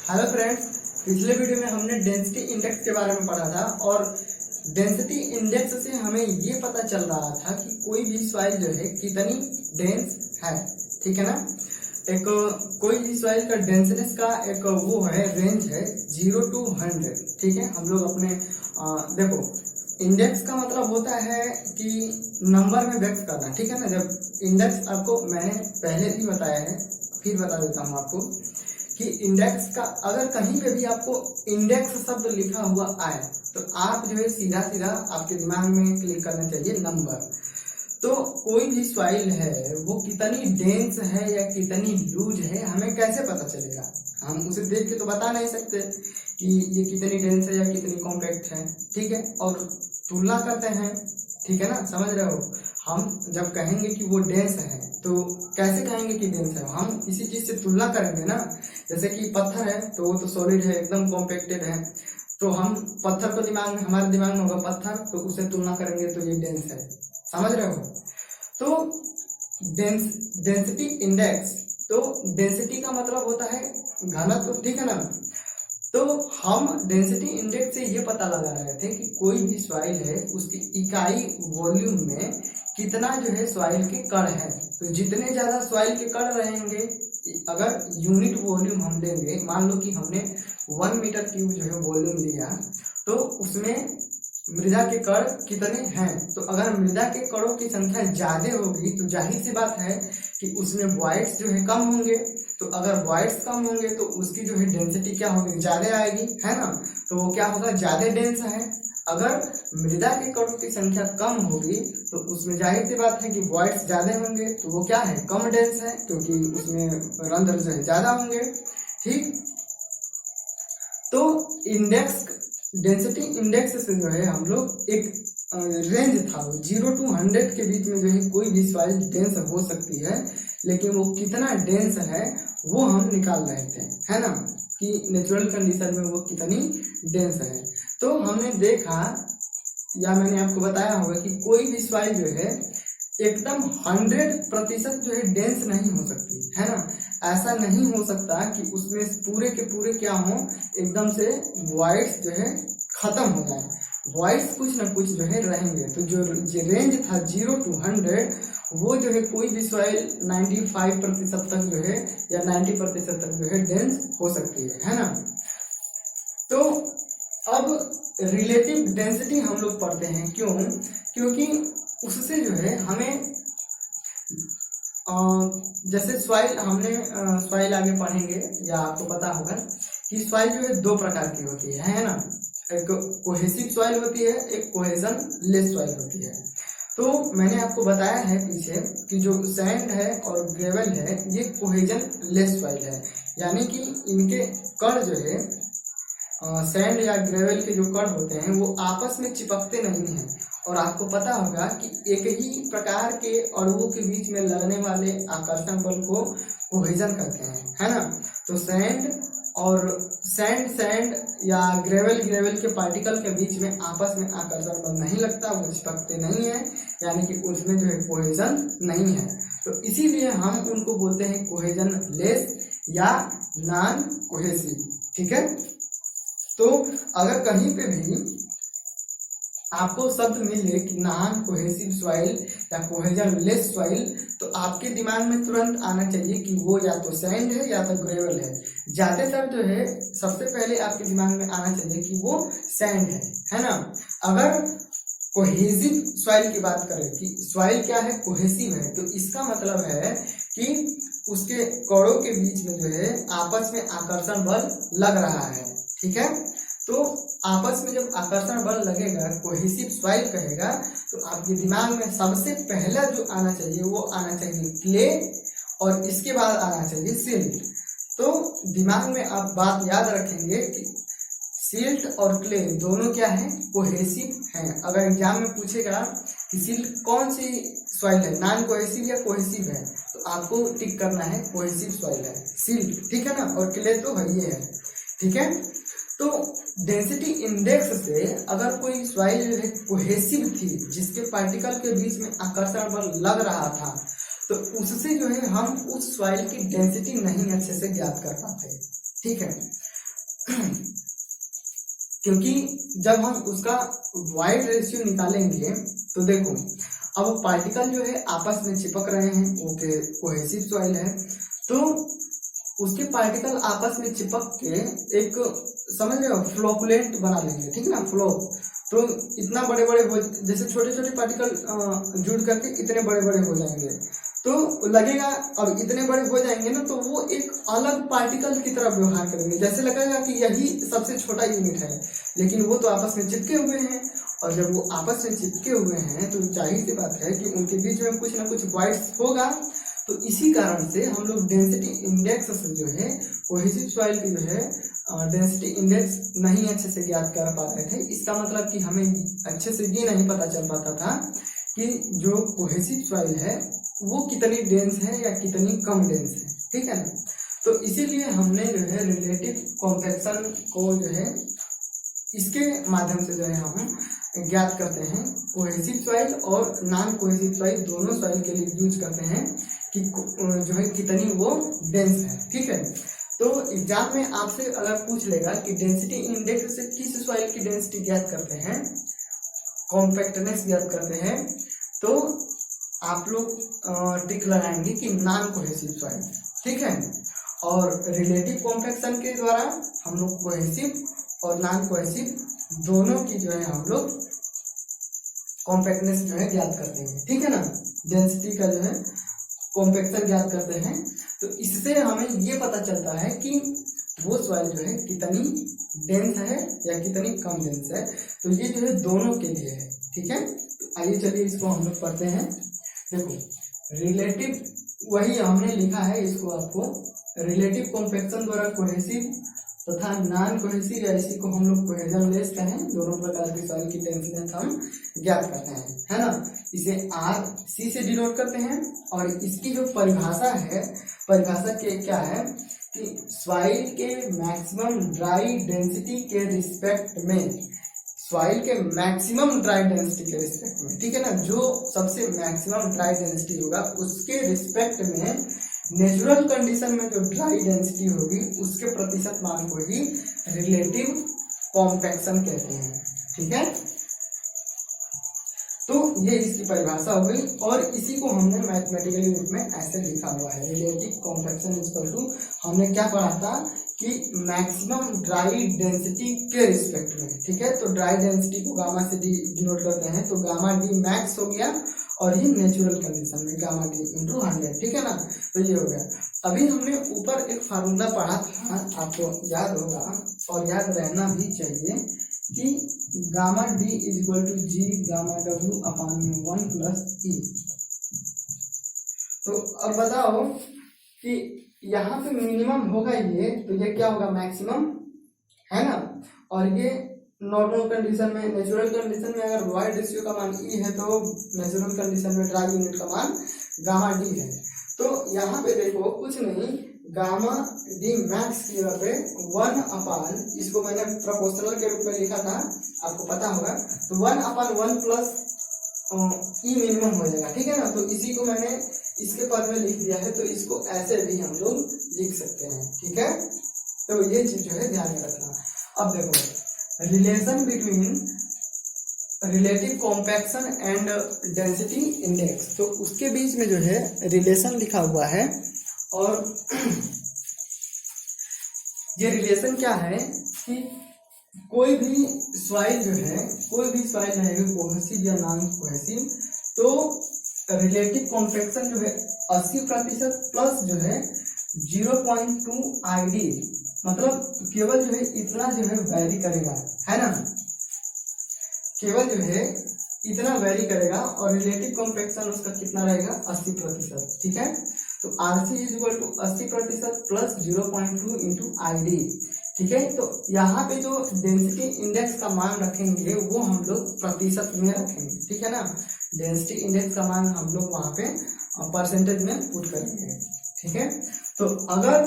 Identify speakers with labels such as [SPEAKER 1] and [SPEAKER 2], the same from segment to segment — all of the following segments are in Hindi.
[SPEAKER 1] हेलो फ्रेंड्स, पिछले वीडियो में हमने डेंसिटी इंडेक्स के बारे में पढ़ा था और डेंसिटी इंडेक्स से हमें ये पता चल रहा था कि कोई भी सॉइल जो है कितनी डेंस है। ठीक है ना। एक कोई भी सॉइल का डेंसनेस का एक वो है रेंज है 0 to 100। ठीक है, हम लोग अपने देखो इंडेक्स का मतलब होता है कि नंबर में व्यक्त करना। ठीक है ना। जब इंडेक्स आपको मैंने पहले भी बताया है, फिर बता देता हूँ आपको कि इंडेक्स का अगर कहीं पे भी आपको इंडेक्स शब्द लिखा हुआ आए तो आप जो है सीधा सीधा आपके दिमाग में क्लिक करना चाहिए नंबर। तो कोई भी सॉइल है वो कितनी डेंस है या कितनी लूज है हमें कैसे पता चलेगा? हम उसे देख के तो बता नहीं सकते कि ये कितनी डेंस है या कितनी कॉम्पैक्ट है। ठीक है, और तुलना करते हैं। ठीक है ना, समझ रहे हो। हम जब कहेंगे कि वो डेंस है तो कैसे कहेंगे कि डेंस है? हम इसी चीज से तुलना करेंगे ना। जैसे कि पत्थर है तो वो तो सॉलिड है, एकदम कॉम्पैक्टेड है, तो हम पत्थर को हमारे दिमाग में होगा पत्थर, तो उसे तुलना करेंगे तो ये डेंस है। समझ रहे हो। तो डेंसिटी इंडेक्स, तो डेंसिटी का मतलब होता है घनत्व। ठीक है ना। तो हम डेंसिटी इंडेक्स से ये पता लगा रहे थे कि कोई भी सॉइल है उसकी इकाई वॉल्यूम में कितना जो है सॉइल के कण है। तो जितने ज्यादा सॉइल के कण रहेंगे, अगर यूनिट वॉल्यूम हम लेंगे, मान लो कि हमने 1 मीटर क्यूब जो है वॉल्यूम लिया, तो उसमें मृदा के कण कितने हैं? तो अगर मृदा के कणों की संख्या ज्यादा होगी तो जाहिर सी बात है कि उसमें वॉइड्स जो है कम होंगे। तो अगर वॉइड्स कम होंगे तो उसकी जो है डेंसिटी क्या होगी? ज्यादा आएगी, है ना। तो वो क्या होगा? ज्यादा डेंस है। अगर मृदा के कणों की संख्या कम होगी तो उसमें जाहिर सी बात है कि वॉइड्स ज्यादा होंगे, तो वो क्या है? कम डेंस है, क्योंकि उसमें रंध्र जो है ज्यादा होंगे। ठीक, तो इंडेक्स डेंसिटी इंडेक्स से जो है हम लोग एक रेंज था 0 to 100 के बीच में जो है कोई भी सॉइल डेंस हो सकती है, लेकिन वो कितना डेंस है वो हम निकाल रहे थे, है ना, कि नेचुरल कंडीशन में वो कितनी डेंस है। तो हमने देखा या मैंने आपको बताया होगा कि कोई भी सॉइल जो है एकदम 100% जो है डेंस नहीं हो सकती, है ना। ऐसा नहीं हो सकता कि उसमें पूरे के पूरे क्या हो, एकदम से वॉइड्स जो है खत्म हो जाए। वॉइड्स कुछ ना कुछ जो है रहेंगे। तो जो रेंज था 0 to 100, वो जो है कोई भी सॉइल 95% तक जो है या 90% तक जो है डेंस हो सकती है ना। तो अब रिलेटिव डेंसिटी हम लोग पढ़ते हैं। क्यों? क्योंकि उससे जो है हमें जैसे सॉइल हमने सॉइल आगे पढ़ेंगे या आपको पता होगा कि सॉइल जो है 2 प्रकार की होती है ना। एक कोहेसिव सॉइल होती है, एक कोहेजन लेस सॉइल होती है। तो मैंने आपको बताया है पीछे कि जो सैंड है और ग्रेवल है ये कोहेजन लेस सॉइल है, यानी कि इनके कण जो है सैंड या ग्रेवल के जो कण होते हैं वो आपस में चिपकते नहीं हैं। और आपको पता होगा कि एक ही प्रकार के अणुओं के बीच में लगने वाले आकर्षण बल को कोहेजन कहते हैं, है ना। तो सैंड या ग्रेवल के पार्टिकल के बीच में आपस में आकर्षण बल नहीं लगता, वो चिपकते नहीं है, यानी कि उसमें जो है कोहेजन नहीं है। तो इसीलिए हम उनको बोलते हैं कोहेजन लेस या नॉन कोहेसिव। ठीक है। तो अगर कहीं पे भी आपको शब्द मिले कि नॉन कोहेसिव सॉइल या कोहेजन लेस सॉइल, तो आपके दिमाग में तुरंत आना चाहिए कि वो या तो सैंड है या तो ग्रेवल है। ज्यादातर जो है सबसे पहले आपके दिमाग में आना चाहिए कि वो सैंड है ना। अगर कोहेसिव सॉइल की बात करें कि सॉइल क्या है, कोहेसिव है, तो इसका मतलब है कि उसके कणों के बीच में जो है आपस में आकर्षण बल लग रहा है। ठीक है। तो आपस में जब आकर्षण बल लगेगा, कोहेसिव सॉइल कहेगा, तो आपके दिमाग में सबसे पहला जो आना चाहिए वो आना चाहिए क्ले, और इसके बाद आना चाहिए सिल्ट। तो दिमाग में आप बात याद रखेंगे कि सिल्ट और क्ले दोनों क्या है? कोहेसिव हैं। अगर एग्जाम में पूछेगा कि सिल्ट कौन सी सॉइल है, नॉन कोहेसिव या कोहेसिव है, तो आपको टिक करना है कोहेसिव सॉइल है सिल्ट। ठीक है ना। और क्ले तो है ये है। ठीक है। तो डेंसिटी इंडेक्स से अगर कोई सॉइल जो है कोहेसिव थी, जिसके पार्टिकल के बीच में आकर्षण बल लग रहा था, तो उससे जो है हम उस सॉइल की डेंसिटी नहीं अच्छे से ज्ञात कर पाते। ठीक है। क्योंकि जब हम उसका वाइड रेशियो निकालेंगे तो देखो अब पार्टिकल जो है आपस में चिपक रहे हैं, ओके कोहेसिव सॉइल है, तो उसके पार्टिकल आपस में चिपक के एक समझ रहे हो फ्लोकुलेंट बना लेंगे, ठीक ना, फ्लो। तो इतना बड़े बड़े हो, जैसे छोटे छोटे पार्टिकल जुड़ करके इतने बड़े बड़े हो जाएंगे, तो लगेगा अब इतने बड़े हो जाएंगे ना, तो वो एक अलग पार्टिकल की तरह व्यवहार करेंगे, जैसे लगेगा कि यही सबसे छोटा यूनिट है, लेकिन वो तो आपस में चिपके हुए हैं। और जब वो आपस में चिपके हुए हैं तो जाहिर सी बात है कि उनके बीच में कुछ ना कुछ वॉइड्स होगा। तो इसी कारण से हम लोग डेंसिटी इंडेक्स से जो है कोहेसिव सॉइल की जो है डेंसिटी इंडेक्स नहीं अच्छे से ज्ञात कर पा रहे थे। इसका मतलब कि हमें अच्छे से ये नहीं पता चल पाता था कि जो कोहेसिव सॉइल है वो कितनी डेंस है या कितनी कम डेंस है, ठीक है ना। तो इसीलिए हमने जो है रिलेटिव कॉम्पैक्शन को जो है इसके माध्यम से जो है हम ज्ञात करते हैं। कोहेसिव सॉइल और नॉन कोहेसिव सॉइल दोनों सॉइल के लिए यूज करते हैं कि जो है कितनी वो डेंस है, ठीक है। तो एग्जाम में आपसे अगर पूछ लेगा कि डेंसिटी इंडेक्स से किस सॉइल की डेंसिटी ज्ञात करते हैं, कॉम्पैक्टनेस ज्ञात करते हैं, तो आप लोग टिक लगाएंगे कि नॉन कोहेसिव सॉइल, ठीक है। और रिलेटिव कॉम्पैक्शन के द्वारा हम लोग कोहेसिव और नॉन कोहेसिव दोनों की जो है हम लोग कॉम्पैक्टनेस जो है ज्ञात करते हैं, ठीक है ना। डेंसिटी का जो है कॉम्पैक्शन ज्ञात करते हैं। तो इससे हमें ये पता चलता है कि वो सॉइल जो है कितनी डेंस है या कितनी कम डेंस है। तो ये जो है दोनों के लिए है, ठीक है। तो आइए चलिए इसको हम लोग पढ़ते हैं। देखो रिलेटिव वही हमने लिखा है, इसको आपको रिलेटिव कॉम्पैक्शन द्वारा कोहेसिव तथा नॉन कोहेसिव या इसी को हम लोग कोहेजनलेस कहें, दोनों प्रकार की सॉइल की डेंस हम ज्ञात करते हैं, है ना। इसे RC से डिनोट करते हैं। और इसकी जो परिभाषा है, परिभाषा के क्या है कि सॉइल के मैक्सिमम ड्राई डेंसिटी के रिस्पेक्ट में, सॉइल के मैक्सिमम ड्राई डेंसिटी के रिस्पेक्ट में, ठीक है ना, जो सबसे मैक्सिमम ड्राई डेंसिटी होगा उसके रिस्पेक्ट में नेचुरल कंडीशन में जो ड्राई डेंसिटी होगी उसके प्रतिशत मान को ही रिलेटिव कॉम्पैक्शन कहते हैं, ठीक है। तो ये इसकी परिभाषा हो गई। और इसी को हमने मैथमेटिकली रूप में ऐसे लिखा हुआ है, रिलेटिव कॉम्पैक्शन इक्वल टू, हमने क्या पढ़ा था कि मैक्सिमम ड्राई डेंसिटी के रिस्पेक्ट में, ठीक है। तो ड्राई डेंसिटी को गामा से डिनोट करते हैं, तो गामा डी मैक्स हो गया और ये नेचुरल कंडीशन में गामा डी इंटू 100, ठीक है ना। तो ये हो गया। अभी हमने ऊपर एक फार्मूला पढ़ा था, आपको याद होगा और याद रहना भी चाहिए कि gamma D is equal to G gamma W upon में 1 प्लस ई। तो अब बताओ कि यहाँ पे मिनिमम होगा ये, तो ये क्या होगा मैक्सिमम, है ना। और ये नॉर्मल कंडीशन में, नेचुरल कंडीशन में अगर वाइड रेशियो का मान ई है तो नेचुरल कंडीशन में ड्राई यूनिट का मान गामा डी है। तो यहाँ पे देखो कुछ नहीं, गामा डी मैक्स की जगह पे 1 अपान, इसको मैंने प्रोपोर्शनल के रूप में लिखा था, आपको पता होगा, तो 1 अपान 1 प्लस ई मिनिमम हो जाएगा, ठीक है ना। तो इसी को मैंने इसके पद में लिख दिया है, तो इसको ऐसे भी हम लोग लिख सकते हैं, ठीक है। तो ये चीज जो है ध्यान में रखना। अब देखो relation between relative compaction and density index, तो उसके बीच में जो है रिलेशन लिखा हुआ है। और ये रिलेशन क्या है कि कोई भी सॉइल जो है, कोई भी सॉइल रहेगा कोहेसिव या नॉन कोहेसिव, तो रिलेटिव कॉम्पैक्शन जो है 80% प्लस जो है 0.2 ID, मतलब केवल जो है इतना जो है वैरी करेगा, है ना, केवल जो है इतना वैरी करेगा। और रिलेटिव कॉम्पैक्शन उसका कितना रहेगा 80%, ठीक है। तो RC is equal to 80% plus 0.2 into ID, ठीक है। तो यहाँ पे जो डेंसिटी इंडेक्स का मान रखेंगे वो हम लोग प्रतिशत में रखेंगे, ठीक है ना। डेंसिटी इंडेक्स का मान हम लोग वहाँ पे परसेंटेज में पुट करेंगे, ठीक है। तो अगर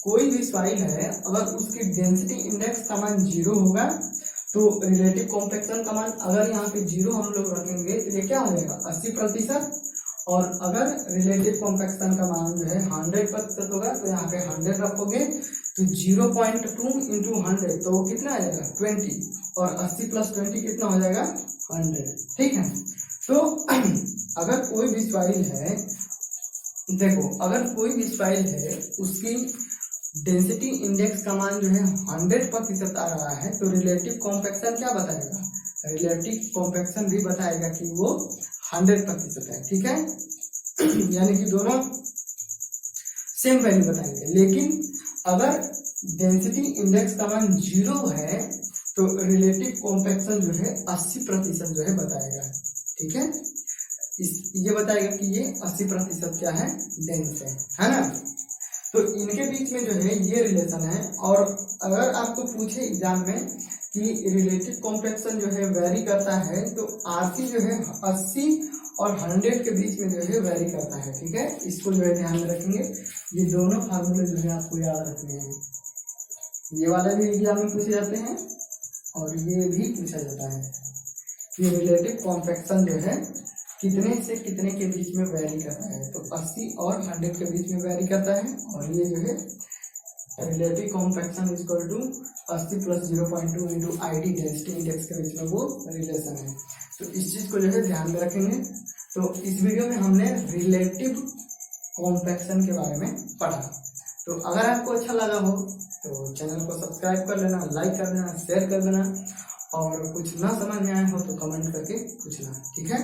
[SPEAKER 1] कोई भी सॉइल है, अगर उसकी डेंसिटी इंडेक्स का मान 0 होगा तो रिलेटिव कॉम्पैक्शन का मान अगर यहाँ पे 0 हम लोग रखेंगे तो ये क्या हो जाएगा 80%। और अगर रिलेटिव कॉम्पैक्शन का मान जो है 100% होगा तो यहाँ पे 100 रखोगे तो 0.2 इंटू 100 तो वो कितना आ जाएगा 20, और 80 प्लस 20 कितना हो जाएगा 100। ठीक है, तो अगर कोई भी सॉइल है, देखो अगर कोई भी सॉइल है उसकी डेंसिटी इंडेक्स का मान जो है 100% आ रहा है, तो रिलेटिव कॉम्पैक्शन क्या बताएगा, रिलेटिव कॉम्पैक्शन भी बताएगा कि वो 100% है। ठीक है, यानी कि दोनों सेम वैल्यू बताएंगे। लेकिन अगर डेंसिटी इंडेक्स का मान 0 है तो रिलेटिव कॉम्पैक्शन जो है 80% जो है बताएगा। ठीक है, ये बताएगा कि ये 80% क्या है, डेंस है ना। तो इनके बीच में जो है ये रिलेशन है। और अगर आपको पूछे एग्जाम में कि रिलेटिव कॉम्पैक्शन जो है वेरी करता है, तो आरसी जो है 80 और 100 के बीच में जो है वेरी करता है। ठीक है, इसको जो है ध्यान में रखेंगे। ये दोनों फार्मूले जो है आपको याद रखने हैं। ये वाला भी एग्जाम में पूछे जाते हैं और ये भी पूछा जाता है कि रिलेटिव कॉम्पैक्शन जो है कितने से कितने के बीच में वेरी करता है, तो 80 और 100 के बीच में वेरी करता है। और ये जो है relative compaction equal to 80 plus 0.2 into ID density index के बीच में वो रिलेशन है। तो इस चीज को जो है ध्यान में रखेंगे। तो इस वीडियो में हमने रिलेटिव कॉम्पैक्शन के बारे में पढ़ा। तो अगर आपको अच्छा लगा हो तो चैनल को सब्सक्राइब कर लेना, लाइक कर देना, शेयर कर देना, और कुछ ना समझ में आए हो तो कमेंट करके पूछना। ठीक है।